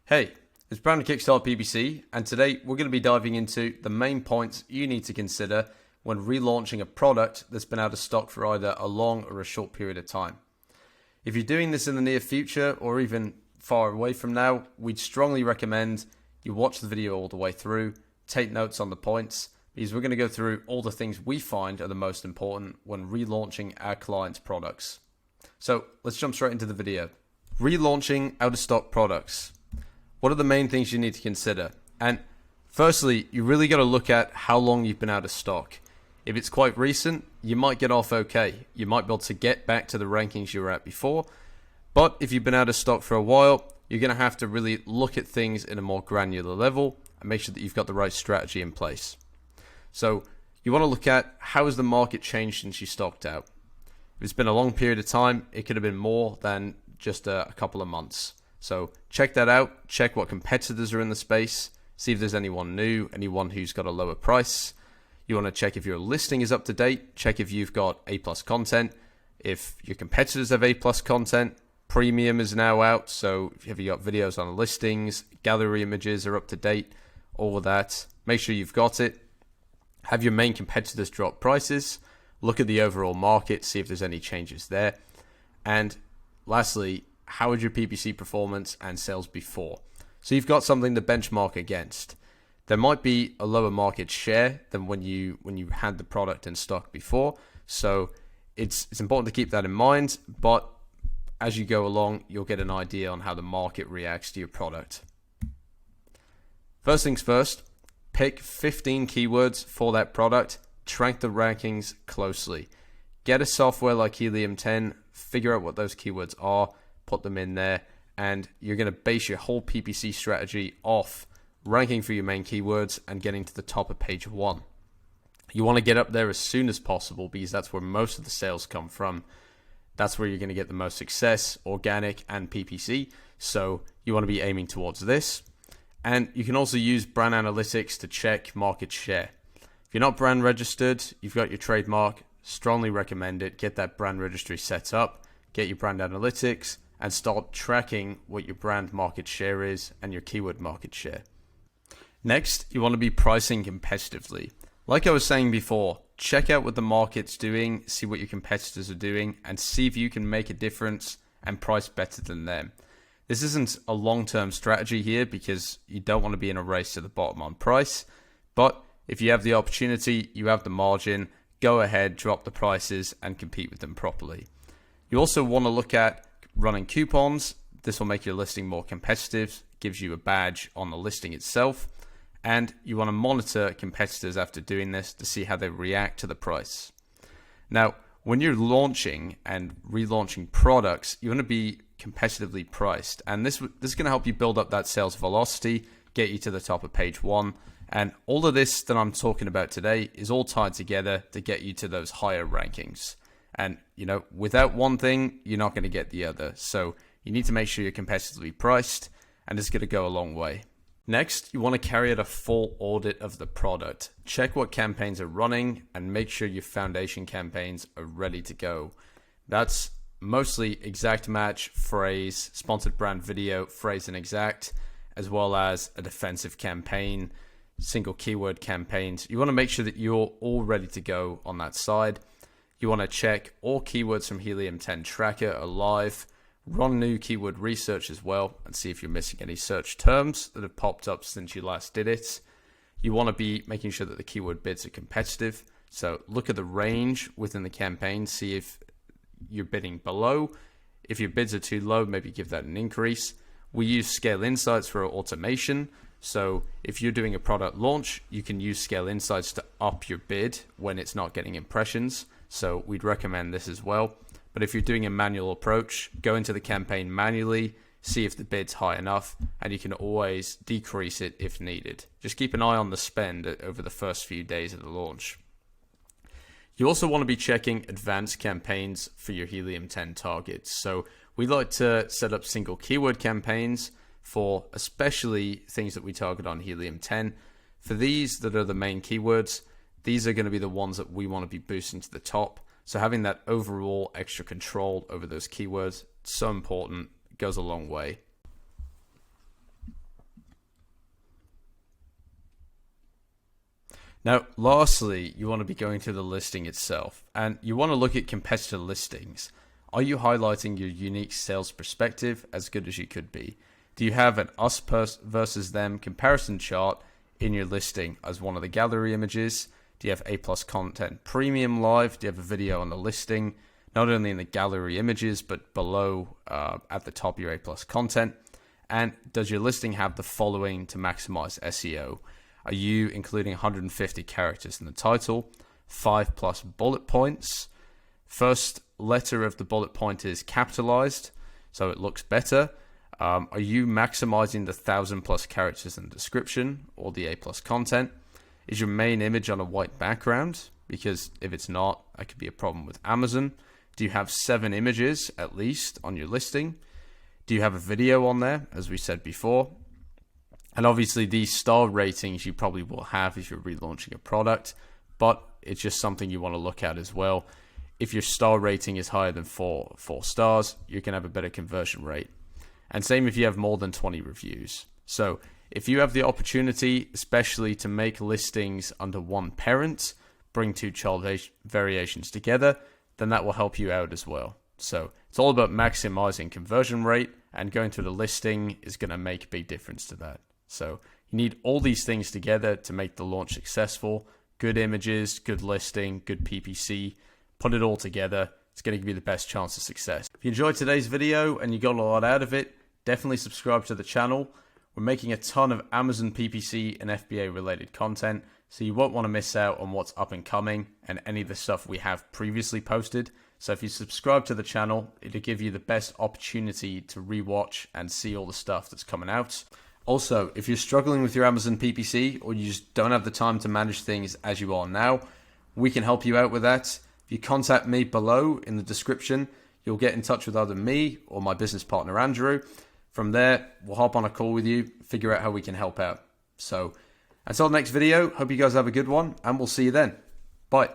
Hey, it's Brandon Kickstart PPC, and today we're going to be diving into the main points you need to consider when relaunching a product that's been out of stock for either a long or a short period of time. If you're doing this in the near future or even far away from now, we'd strongly recommend you watch the video all the way through, take notes on the points, because we're going to go through all the things we find are the most important when relaunching our clients' products. So let's jump straight into the video. Relaunching out of stock products. What are the main things you need to consider? And firstly, you really got to look at how long you've been out of stock. If it's quite recent, you might get off okay. You might be able to get back to the rankings you were at before. But if you've been out of stock for a while, you're going to have to really look at things in a more granular level and make sure that you've got the right strategy in place. So you want to look at how has the market changed since you stocked out. If it's been a long period of time, it could have been more than just a couple of months. So check that out, check what competitors are in the space, see if there's anyone new, anyone who's got a lower price. You want to check if your listing is up to date, check if you've got A+ content, if your competitors have A+ content, premium is now out, so if you got videos on listings, gallery images are up to date, all of that, make sure you've got it. Have your main competitors drop prices, look at the overall market, see if there's any changes there. And lastly, how was your PPC performance and sales before? So you've got something to benchmark against. There might be a lower market share than when you had the product in stock before. So it's important to keep that in mind, but as you go along, you'll get an idea on how the market reacts to your product. First things first, pick 15 keywords for that product, track the rankings closely. Get a software like Helium 10, figure out what those keywords are, put them in there, and you're going to base your whole PPC strategy off ranking for your main keywords and getting to the top of page 1. You want to get up there as soon as possible because that's where most of the sales come from. That's where you're going to get the most success, organic and PPC. So you want to be aiming towards this. And you can also use brand analytics to check market share. If you're not brand registered, you've got your trademark, strongly recommend it. Get that brand registry set up, get your brand analytics, and start tracking what your brand market share is and your keyword market share. Next, you want to be pricing competitively. Like I was saying before, check out what the market's doing, see what your competitors are doing, and see if you can make a difference and price better than them. This isn't a long-term strategy here because you don't want to be in a race to the bottom on price, but if you have the opportunity, you have the margin, go ahead, drop the prices, and compete with them properly. You also want to look at running coupons. This will make your listing more competitive, gives you a badge on the listing itself, and you want to monitor competitors after doing this to see how they react to the price. Now, when you're launching and relaunching products, you want to be competitively priced, and this is going to help you build up that sales velocity, get you to the top of page 1, and all of this that I'm talking about today is all tied together to get you to those higher rankings. And, without one thing, you're not going to get the other. So you need to make sure you're competitively priced, and it's going to go a long way. Next, you want to carry out a full audit of the product. Check what campaigns are running and make sure your foundation campaigns are ready to go. That's mostly exact match, phrase, sponsored brand video, phrase and exact, as well as a defensive campaign, single keyword campaigns. You want to make sure that you're all ready to go on that side. You want to check all keywords from Helium 10 Tracker are live, run new keyword research as well, and see if you're missing any search terms that have popped up since you last did it. You want to be making sure that the keyword bids are competitive. So look at the range within the campaign, see if you're bidding below. If your bids are too low, maybe give that an increase. We use Scale Insights for our automation. So if you're doing a product launch, you can use Scale Insights to up your bid when it's not getting impressions. So we'd recommend this as well. But if you're doing a manual approach, go into the campaign manually, see if the bid's high enough, and you can always decrease it if needed. Just keep an eye on the spend over the first few days of the launch. You also want to be checking advanced campaigns for your Helium 10 targets. So we like to set up single keyword campaigns for especially things that we target on Helium 10. For these that are the main keywords, these are going to be the ones that we want to be boosting to the top. So having that overall extra control over those keywords, so important, goes a long way. Now, lastly, you want to be going to the listing itself, and you want to look at competitor listings. Are you highlighting your unique sales perspective as good as you could be? Do you have an us versus them comparison chart in your listing as one of the gallery images? Do you have A+ content premium live? Do you have a video on the listing, not only in the gallery images, but below at the top of your A+ content? And does your listing have the following to maximize SEO? Are you including 150 characters in the title, 5+ bullet points? First letter of the bullet point is capitalized, so it looks better. Are you maximizing the 1,000+ characters in the description or the A+ content? Is your main image on a white background? Because if it's not, that could be a problem with Amazon. Do you have 7 images at least on your listing? Do you have a video on there, as we said before? And obviously these star ratings you probably will have if you're relaunching a product, but it's just something you want to look at as well. If your star rating is higher than 4 stars, you can have a better conversion rate. And same if you have more than 20 reviews. So if you have the opportunity, especially to make listings under one parent, bring 2 child variations together, then that will help you out as well. So it's all about maximizing conversion rate, and going to the listing is going to make a big difference to that. So you need all these things together to make the launch successful. Good images, good listing, good PPC. Put it all together. It's going to give you the best chance of success. If you enjoyed today's video and you got a lot out of it, definitely subscribe to the channel. We're making a ton of Amazon PPC and FBA related content, so you won't want to miss out on what's up and coming and any of the stuff we have previously posted. So if you subscribe to the channel, it'll give you the best opportunity to rewatch and see all the stuff that's coming out. Also, if you're struggling with your Amazon PPC or you just don't have the time to manage things as you are now, we can help you out with that. If you contact me below in the description, you'll get in touch with either me or my business partner, Andrew. From there, we'll hop on a call with you, figure out how we can help out. So until the next video, hope you guys have a good one, and we'll see you then. Bye.